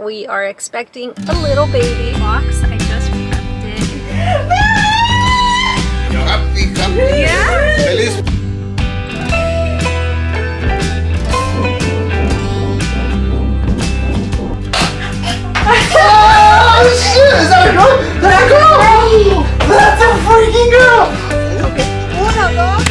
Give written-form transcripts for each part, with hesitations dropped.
We are expecting a little baby. Box, I just prepped it. Happy. Yeah. Feliz. Oh shit! Is that a girl? That's a girl! That's a freaking girl! Okay. Una, dos.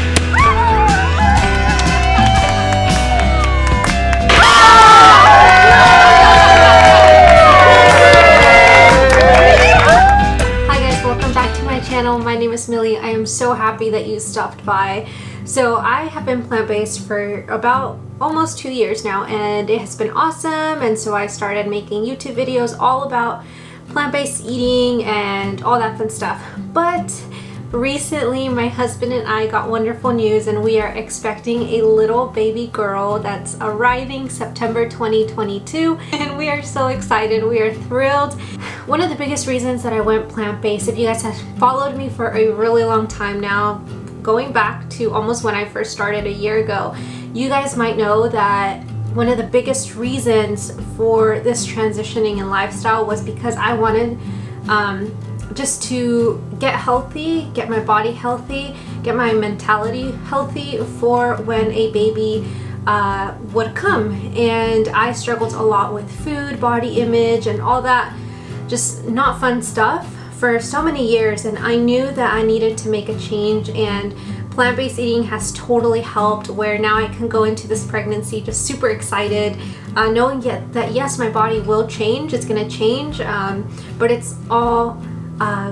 Channel. My name is Millie. I am so happy that you stopped by. So I have been plant-based for about almost 2 years now, and it has been awesome. And so I started making YouTube videos all about plant-based eating and all that fun stuff. But recently my husband and I got wonderful news, and we are expecting a little baby girl that's arriving September 2022, and we are so excited. We are thrilled. One of the biggest reasons that I went plant-based, if you guys have followed me for a really long time now, going back to almost when I first started a year ago, you guys might know that one of the biggest reasons for this transitioning in lifestyle was because I wanted just to get healthy, get my body healthy, get my mentality healthy for when a baby would come. And I struggled a lot with food, body image, and all that just not fun stuff for so many years, and I knew that I needed to make a change, and plant-based eating has totally helped, where now I can go into this pregnancy just super excited, knowing that yes, my body will change, it's gonna change, but it's all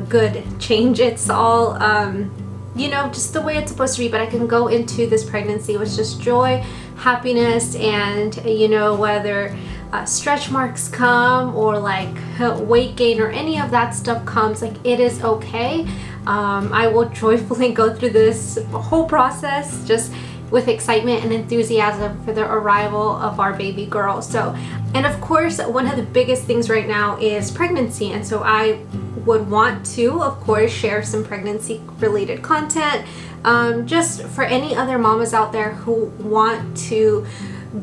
good change. It's all you know, just the way it's supposed to be. But I can go into this pregnancy with just joy, happiness, and you know, whether stretch marks come or like weight gain or any of that stuff comes, like, it is okay. I will joyfully go through this whole process just with excitement and enthusiasm for the arrival of our baby girl. So, and of course, one of the biggest things right now is pregnancy, and so I would want to, of course, share some pregnancy related content, just for any other mamas out there who want to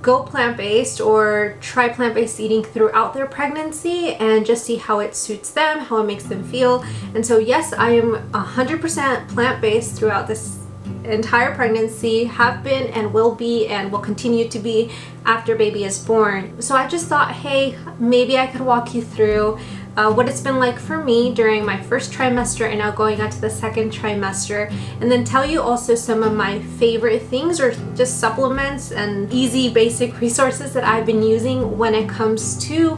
go plant-based or try plant-based eating throughout their pregnancy and just see how it suits them, how it makes them feel. And so yes, I am 100% plant-based throughout this entire pregnancy, have been and will be and will continue to be after baby is born. So I just thought, hey, maybe I could walk you through what it's been like for me during my first trimester and now going on to the second trimester, and then tell you also some of my favorite things or just supplements and easy basic resources that I've been using when it comes to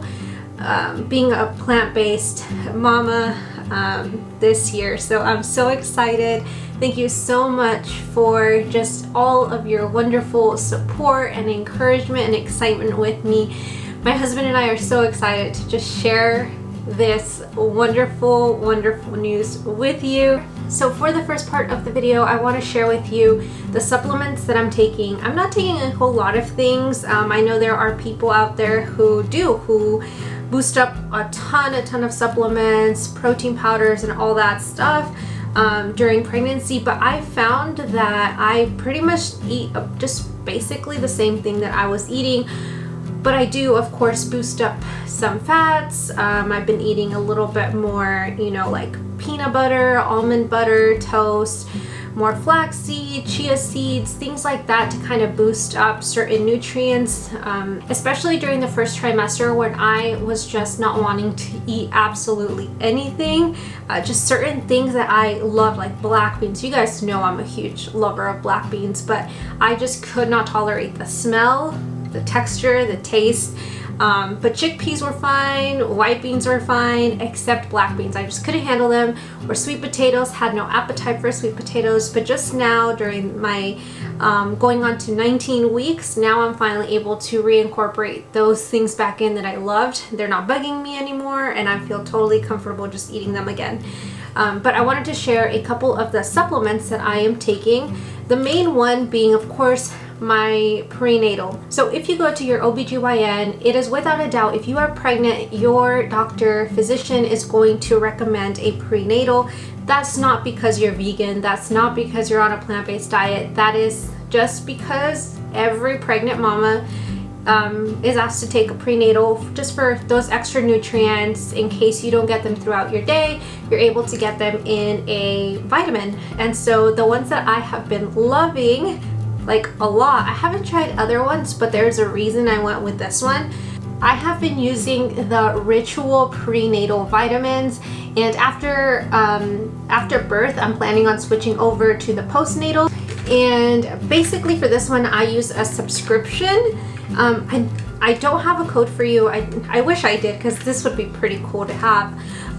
being a plant-based mama this year. So I'm so excited. Thank you so much for just all of your wonderful support and encouragement and excitement with me. My husband and I are so excited to just share this wonderful news with you. So for the first part of the video, I want to share with you the supplements that I'm taking. I'm not taking a whole lot of things. I know there are people out there who boost up a ton of supplements, protein powders, and all that stuff during pregnancy, but I found that I pretty much eat just basically the same thing that I was eating. But I do, of course, boost up some fats. I've been eating a little bit more, you know, like peanut butter, almond butter, toast, more flaxseed, chia seeds, things like that to kind of boost up certain nutrients, especially during the first trimester when I was just not wanting to eat absolutely anything. Just certain things that I love, like black beans. You guys know I'm a huge lover of black beans, but I just could not tolerate the smell, the texture, the taste. But chickpeas were fine, white beans were fine, except black beans. I just couldn't handle them. Or sweet potatoes, had no appetite for sweet potatoes. But just now, during my going on to 19 weeks, now I'm finally able to reincorporate those things back in that I loved. They're not bugging me anymore, and I feel totally comfortable just eating them again. But I wanted to share a couple of the supplements that I am taking. The main one being, of course, my prenatal. So if you go to your OBGYN, it is without a doubt, if you are pregnant, your doctor, physician is going to recommend a prenatal. That's not because you're vegan. That's not because you're on a plant-based diet. That is just because every pregnant mama is asked to take a prenatal just for those extra nutrients in case you don't get them throughout your day. You're able to get them in a vitamin. And so the ones that I have been loving like a lot, I haven't tried other ones, but there's a reason I went with this one. I have been using the Ritual prenatal vitamins, and after birth I'm planning on switching over to the postnatal. And basically for this one I use a subscription. I don't have a code for you. I wish I did, because this would be pretty cool to have,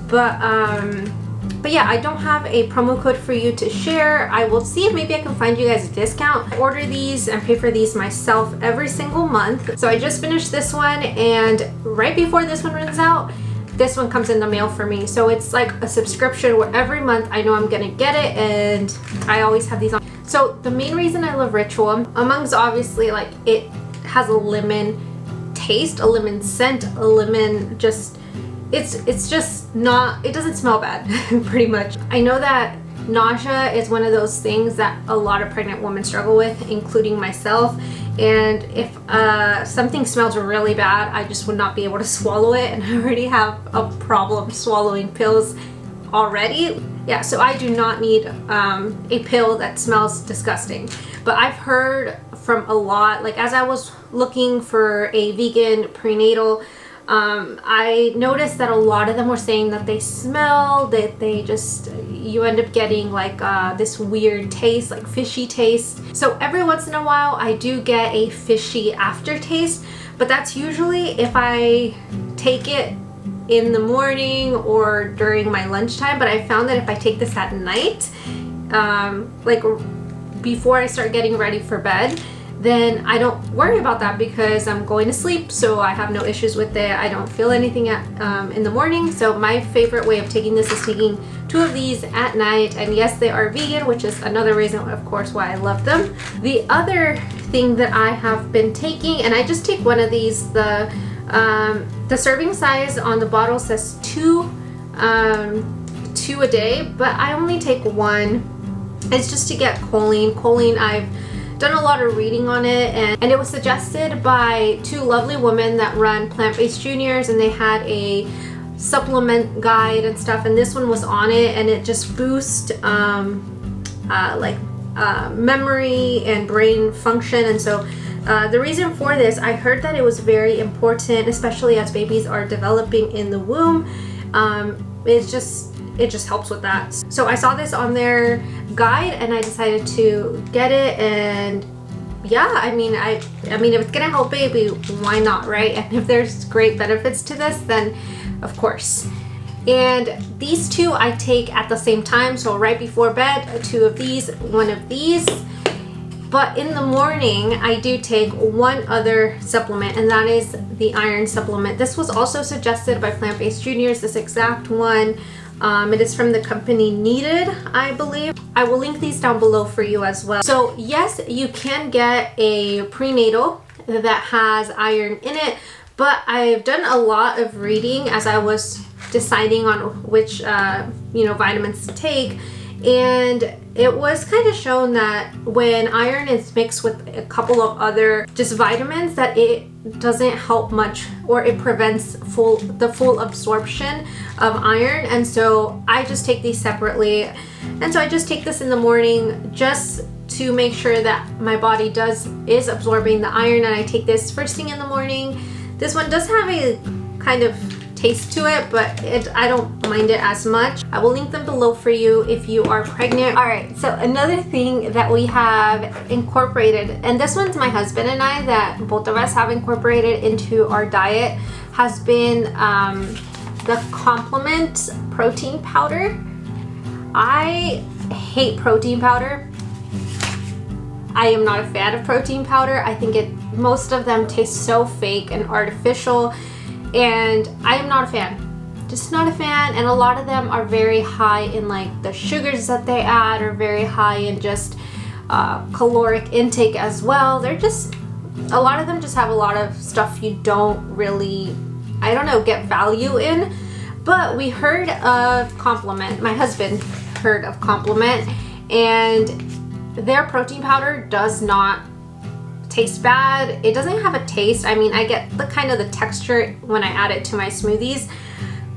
but yeah, I don't have a promo code for you to share. I will see if maybe I can find you guys a discount. I order these and pay for these myself every single month. So I just finished this one, and right before this one runs out, this one comes in the mail for me. So it's like a subscription where every month I know I'm gonna get it, and I always have these on. So the main reason I love Ritual, amongst obviously like it has a lemon taste, a lemon scent, a lemon just, it's just not, it doesn't smell bad pretty much. I know that nausea is one of those things that a lot of pregnant women struggle with, including myself. And if something smells really bad, I just would not be able to swallow it, and I already have a problem swallowing pills already. Yeah, so I do not need a pill that smells disgusting. But I've heard from a lot, like as I was looking for a vegan prenatal, I noticed that a lot of them were saying that they smell, that they just, you end up getting like this weird taste, like fishy taste. So every once in a while I do get a fishy aftertaste, but that's usually if I take it in the morning or during my lunchtime. But I found that if I take this at night, like before I start getting ready for bed, then I don't worry about that because I'm going to sleep, so I have no issues with it. I don't feel anything in the morning. So my favorite way of taking this is taking 2 of these at night. And yes, they are vegan, which is another reason, of course, why I love them. The other thing that I have been taking, and I just take one of these, the serving size on the bottle says 2 a day, but I only take 1. It's just to get choline. Choline, I've done a lot of reading on it, and it was suggested by 2 lovely women that run Plant-Based Juniors, and they had a supplement guide and stuff, and this one was on it, and it just boosts memory and brain function. And so the reason for this, I heard that it was very important, especially as babies are developing in the womb. It just helps with that. So I saw this on their guide and I decided to get it, and yeah, I mean if it's gonna help baby, why not, right? And if there's great benefits to this, then of course. And these 2 I take at the same time, so right before bed, 2 of these, 1 of these. But in the morning I do take 1 other supplement, and that is the iron supplement. This was also suggested by Plant-Based Juniors, this exact one. It is from the company Needed, I believe. I will link these down below for you as well. So yes, you can get a prenatal that has iron in it, but I've done a lot of reading as I was deciding on which vitamins to take, and it was kind of shown that when iron is mixed with a couple of other just vitamins, that it doesn't help much, or it prevents the full absorption of iron. And so I just take these separately, and so I just take this in the morning just to make sure that my body is absorbing the iron, and I take this first thing in the morning. This one does have a kind of taste to it, but I don't mind it as much. I will link them below for you if you are pregnant. All right, so another thing that we have incorporated, and this one's my husband and I, that both of us have incorporated into our diet, has been the Complement protein powder. I hate protein powder. I am not a fan of protein powder. I think most of them taste so fake and artificial, and I am not a fan. Just not a fan. And a lot of them are very high in like the sugars that they add, or very high in just caloric intake as well. A lot of them just have a lot of stuff you don't really, I don't know, get value in. But we heard of Complement. My husband heard of Complement, and their protein powder does not taste bad. It doesn't have a taste. I mean, I get the kind of the texture when I add it to my smoothies,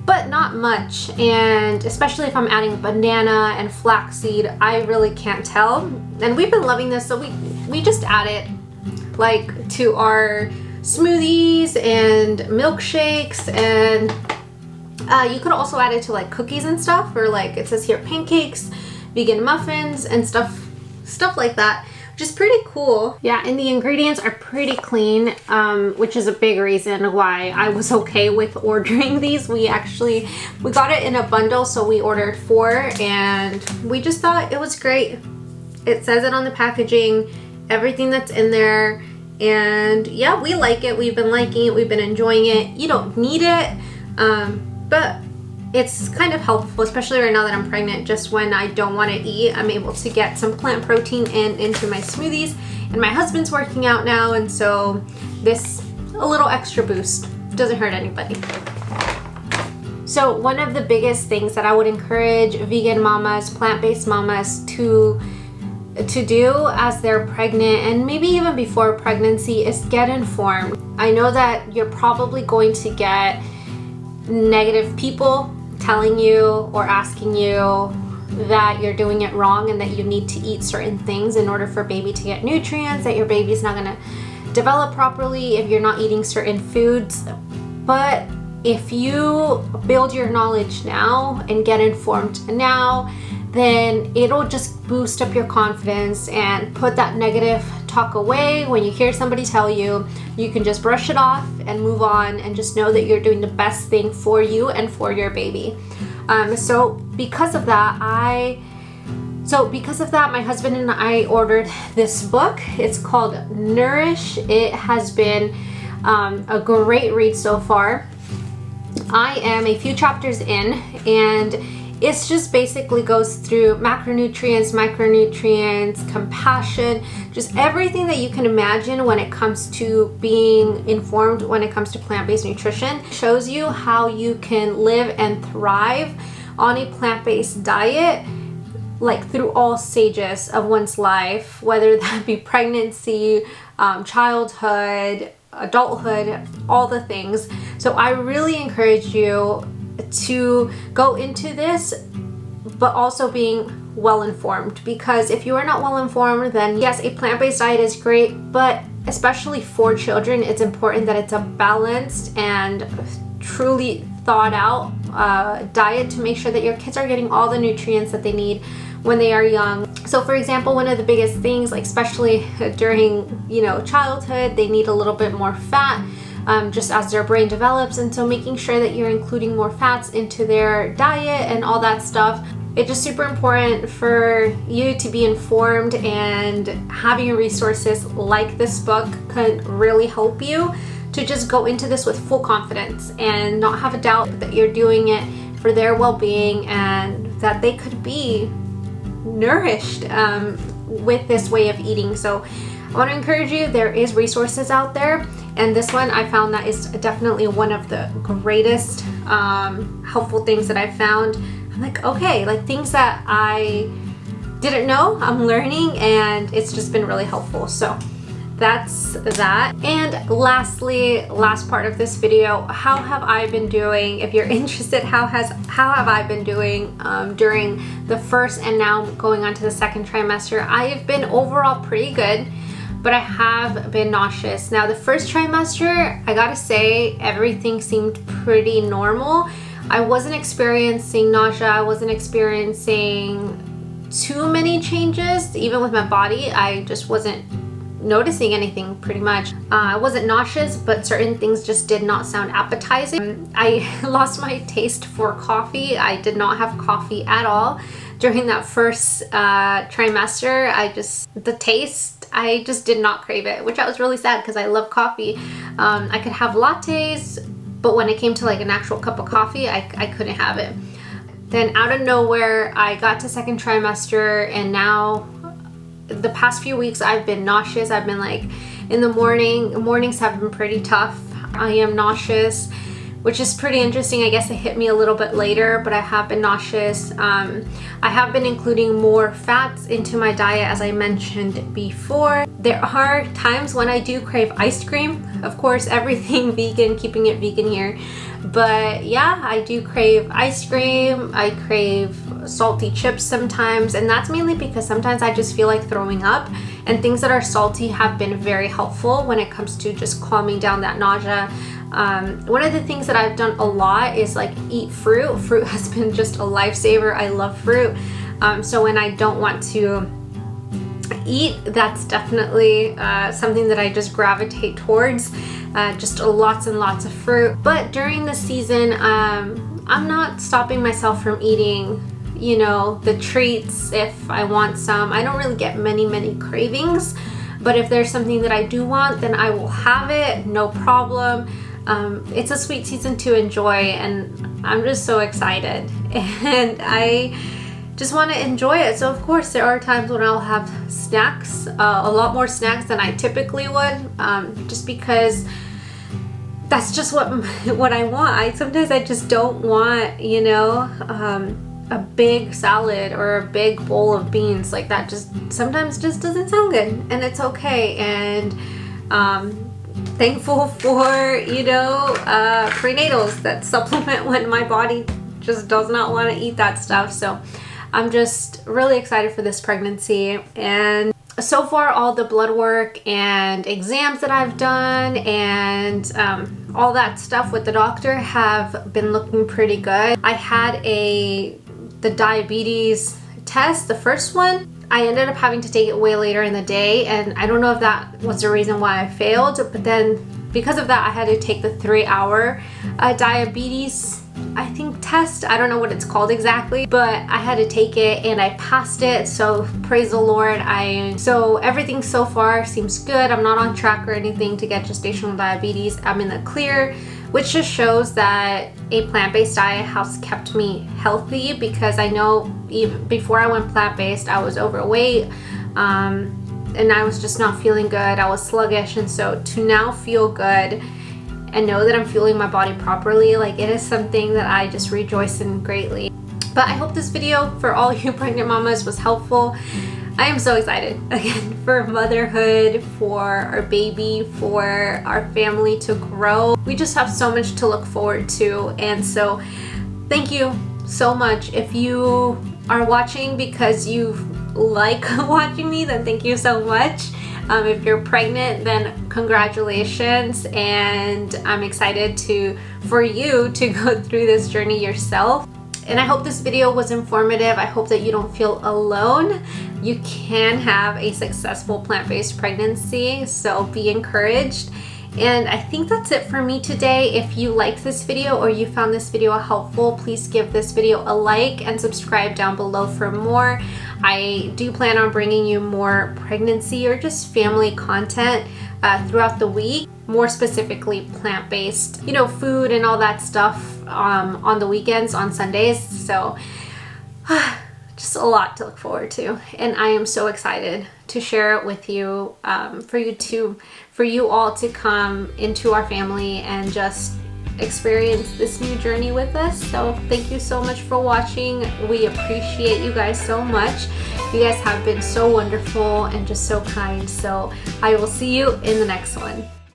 but not much. And especially if I'm adding banana and flaxseed, I really can't tell. And we've been loving this, so we just add it like to our smoothies and milkshakes, and you could also add it to like cookies and stuff, or like it says here pancakes, vegan muffins and stuff like that, which is pretty cool. Yeah, and the ingredients are pretty clean, which is a big reason why I was okay with ordering these. We got it in a bundle, so we ordered 4, and we just thought it was great. It says it on the packaging, everything that's in there, and yeah, we like it. We've been liking it. We've been enjoying it. You don't need it, but it's kind of helpful, especially right now that I'm pregnant. Just when I don't want to eat, I'm able to get some plant protein into my smoothies. And my husband's working out now, and so this a little extra boost doesn't hurt anybody. So one of the biggest things that I would encourage vegan mamas, plant-based mamas to do as they're pregnant, and maybe even before pregnancy, is get informed. I know that you're probably going to get negative people telling you or asking you that you're doing it wrong and that you need to eat certain things in order for baby to get nutrients, that your baby's not going to develop properly if you're not eating certain foods. But if you build your knowledge now and get informed now, then it'll just boost up your confidence and put that negative talk away. When you hear somebody tell you, you can just brush it off and move on, and just know that you're doing the best thing for you and for your baby. So because of that, my husband and I ordered this book. It's called Nourish. It has been a great read so far. I am a few chapters in, and it's just basically goes through macronutrients, micronutrients, compassion, just everything that you can imagine when it comes to being informed when it comes to plant-based nutrition. It shows you how you can live and thrive on a plant-based diet, like through all stages of one's life, whether that be pregnancy, childhood, adulthood, all the things. So I really encourage you to go into this, but also being well informed, because if you are not well informed, then yes, a plant-based diet is great, but especially for children, it's important that it's a balanced and truly thought out diet to make sure that your kids are getting all the nutrients that they need when they are young. So for example, one of the biggest things, like especially during childhood, they need a little bit more fat, just as their brain develops. And so making sure that you're including more fats into their diet and all that stuff. It's just super important for you to be informed, and having resources like this book could really help you to just go into this with full confidence and not have a doubt that you're doing it for their well-being and that they could be nourished with this way of eating. So I want to encourage you, there is resources out there, and this one I found that is definitely one of the greatest helpful things that I found. I'm like, okay, like things that I didn't know, I'm learning, and it's just been really helpful. So that's that. And lastly, last part of this video, how have I been doing? If you're interested, how have I been doing during the first and now going on to the second trimester? I have been overall pretty good, but I have been nauseous. Now the first trimester, I gotta say, everything seemed pretty normal. I wasn't experiencing nausea. I wasn't experiencing too many changes, even with my body. I just wasn't noticing anything pretty much. I wasn't nauseous, but certain things just did not sound appetizing. I lost my taste for coffee. I did not have coffee at all during that first trimester. I just did not crave it, which I was really sad because I love coffee. I could have lattes, but when it came to like an actual cup of coffee, I couldn't have it. Then out of nowhere, I got to second trimester, and now the past few weeks I've been nauseous. I've been like in the mornings have been pretty tough. I am nauseous which is pretty interesting. I guess it hit me a little bit later, but I have been nauseous. I have been including more fats into my diet, as I mentioned before. There are times when I do crave ice cream. Of course, everything vegan, keeping it vegan here. But yeah, I do crave ice cream. I crave salty chips sometimes, and that's mainly because sometimes I just feel like throwing up, and things that are salty have been very helpful when it comes to just calming down that nausea. One of the things that I've done a lot is like eat fruit. Fruit has been just a lifesaver. I love fruit. So when I don't want to eat, that's definitely something that I just gravitate towards. Just lots and lots of fruit. But during the season, I'm not stopping myself from eating, you know, the treats if I want some. I don't really get many cravings, but if there's something that I do want, then I will have it, no problem. It's a sweet season to enjoy, and I'm just so excited, and I just want to enjoy it. So of course there are times when I'll have snacks, a lot more snacks than I typically would, just because that's just what I want. Sometimes I just don't want, you know, a big salad or a big bowl of beans. Like that just sometimes just doesn't sound good, and it's okay. And thankful for, you know, prenatals that supplement when my body just does not want to eat that stuff. So I'm just really excited for this pregnancy. And so far, all the blood work and exams that I've done and all that stuff with the doctor have been looking pretty good. I had the diabetes test, the first one. I ended up having to take it way later in the day, and I don't know if that was the reason why I failed, but then because of that I had to take the 3-hour diabetes, I think, test. I don't know what it's called exactly, but I had to take it and I passed it, so praise the Lord. So everything so far seems good. I'm not on track or anything to get gestational diabetes. I'm in the clear, which just shows that a plant-based diet has kept me healthy, because I know even before I went plant-based I was overweight, and I was just not feeling good. I was sluggish, and so to now feel good and know that I'm fueling my body properly, like, it is something that I just rejoice in greatly. But I hope this video for all you pregnant mamas was helpful. I am so excited, again, for motherhood, for our baby, for our family to grow. We just have so much to look forward to, and so thank you so much. If you are watching because you like watching me, then thank you so much. If you're pregnant, then congratulations, and I'm excited for you to go through this journey yourself. And I hope this video was informative. I hope that you don't feel alone. You can have a successful plant-based pregnancy, so be encouraged. And I think that's it for me today. If you liked this video or you found this video helpful, please give this video a like and subscribe down below for more. I do plan on bringing you more pregnancy or just family content throughout the week, more specifically plant-based, you know, food and all that stuff on the weekends, on Sundays. So just a lot to look forward to, and I am so excited to share it with you, for you all to come into our family and just experience this new journey with us. So thank you so much for watching. We appreciate you guys so much. You guys have been so wonderful and just so kind. So I will see you in the next one.